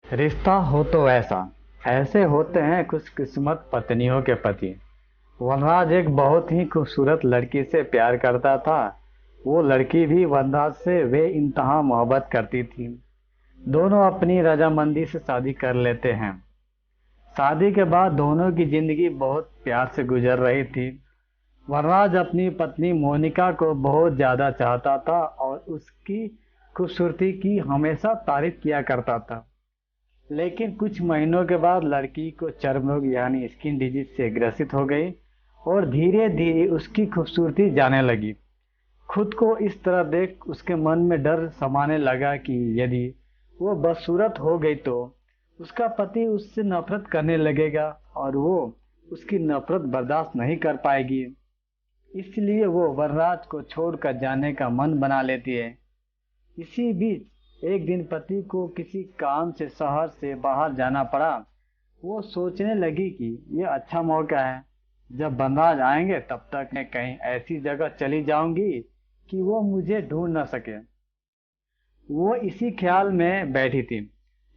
रिश्ता हो तो ऐसा ऐसे होते हैं खुशकिस्मत पत्नियों के पति। वनराज एक बहुत ही खूबसूरत लड़की से प्यार करता था। वो लड़की भी वनराज से बेइंतहा मोहब्बत करती थी। दोनों अपनी रजामंदी से शादी कर लेते हैं। शादी के बाद दोनों की जिंदगी बहुत प्यार से गुजर रही थी। वनराज अपनी पत्नी मोनिका को बहुत ज्यादा चाहता था और उसकी खूबसूरती की हमेशा तारीफ किया करता था। लेकिन कुछ महीनों के बाद लड़की को चर्म रोग यानी स्किन डिजीज से ग्रसित हो गई और धीरे धीरे उसकी खूबसूरती जाने लगी। खुद को इस तरह देख उसके मन में डर समाने लगा कि यदि वो बदसूरत हो गई तो उसका पति उससे नफरत करने लगेगा और वो उसकी नफरत बर्दाश्त नहीं कर पाएगी। इसलिए वो वरराज को छोड़कर जाने का मन बना लेती है। इसी बीच एक दिन पति को किसी काम से शहर से बाहर जाना पड़ा। वो सोचने लगी कि यह अच्छा मौका है, जब वनराज आएंगे तब तक मैं कहीं ऐसी जगह चली जाऊंगी कि वो मुझे ढूंढ न सके। वो इसी ख्याल में बैठी थी,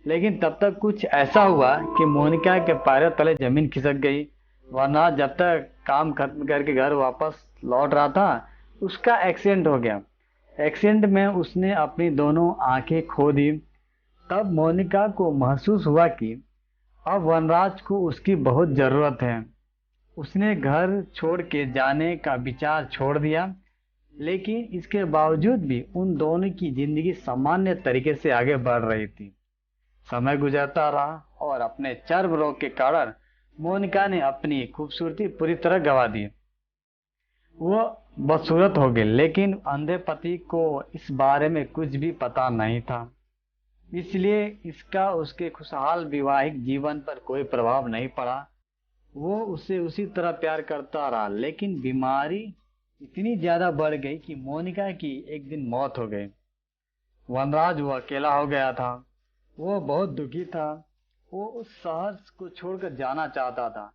लेकिन तब तक कुछ ऐसा हुआ कि मोनिका के पैरों तले जमीन खिसक गई। वरनाज जब तक काम खत्म करके घर वापस लौट रहा था, उसका एक्सीडेंट हो गया। एक्सीडेंट में उसने अपनी दोनों आंखें खो दी। तब मोनिका को महसूस हुआ कि अब वनराज को उसकी बहुत जरूरत है। उसने घर छोड़ के जाने का विचार छोड़ दिया, लेकिन इसके बावजूद भी उन दोनों की जिंदगी सामान्य तरीके से आगे बढ़ रही थी। समय गुजरता रहा और अपने चर्म रोग के कारण मोनिका ने अपनी खूबसूरती पूरी तरह गंवा दी। वो बदसूरत हो गई, लेकिन अंधे पति को इस बारे में कुछ भी पता नहीं था। इसलिए इसका उसके खुशहाल वैवाहिक जीवन पर कोई प्रभाव नहीं पड़ा। वो उसे उसी तरह प्यार करता रहा, लेकिन बीमारी इतनी ज्यादा बढ़ गई कि मोनिका की एक दिन मौत हो गई। वनराज वो अकेला हो गया था। वो बहुत दुखी था। वो उस शहर को छोड़कर जाना चाहता था।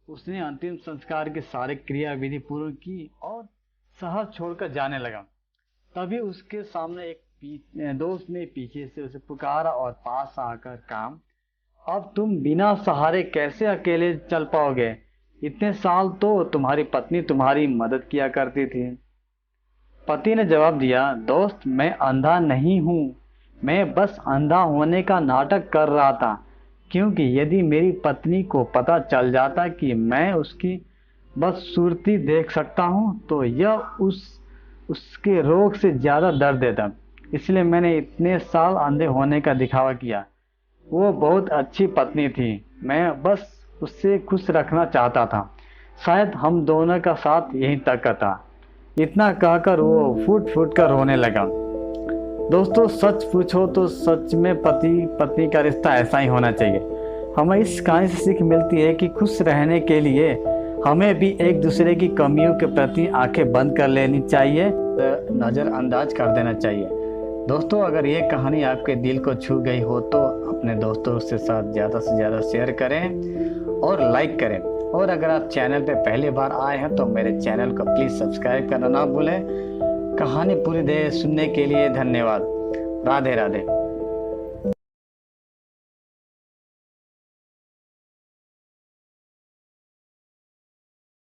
उसने अंतिम संस्कार की सारी क्रिया विधि पूर्ण की और शहर छोड़कर जाने लगा। तभी उसके सामने एक दोस्त ने पीछे से उसे पुकारा और पास आकर कहा, अब तुम बिना सहारे कैसे अकेले चल पाओगे? इतने साल तो तुम्हारी पत्नी तुम्हारी मदद किया करती थी। पति ने जवाब दिया, दोस्त मैं अंधा नहीं हूँ, मैं बस अंधा होने का नाटक कर रहा था, क्योंकि यदि मेरी पत्नी को पता चल जाता कि मैं उसकी बदसूरती देख सकता हूँ तो यह उसके रोग से ज्यादा दर्द देता। इसलिए मैंने इतने साल अंधे होने का दिखावा किया। वो बहुत अच्छी पत्नी थी, मैं बस उससे खुश रखना चाहता था। शायद हम दोनों का साथ यहीं तक का था। इतना कहकर वो फूट फूट कर रोने लगा। दोस्तों, सच पूछो तो सच में पति पत्नी का रिश्ता ऐसा ही होना चाहिए। हमें इस कहानी से सीख मिलती है कि खुश रहने के लिए हमें भी एक दूसरे की कमियों के प्रति आंखें बंद कर लेनी चाहिए, नज़रअंदाज कर देना चाहिए। दोस्तों, अगर ये कहानी आपके दिल को छू गई हो तो अपने दोस्तों के साथ ज़्यादा से ज़्यादा शेयर करें और लाइक करें। और अगर आप चैनल पे पहली बार आए हैं तो मेरे चैनल को प्लीज़ सब्सक्राइब करना ना भूलें। कहानी पूरी देर सुनने के लिए धन्यवाद। राधे राधे।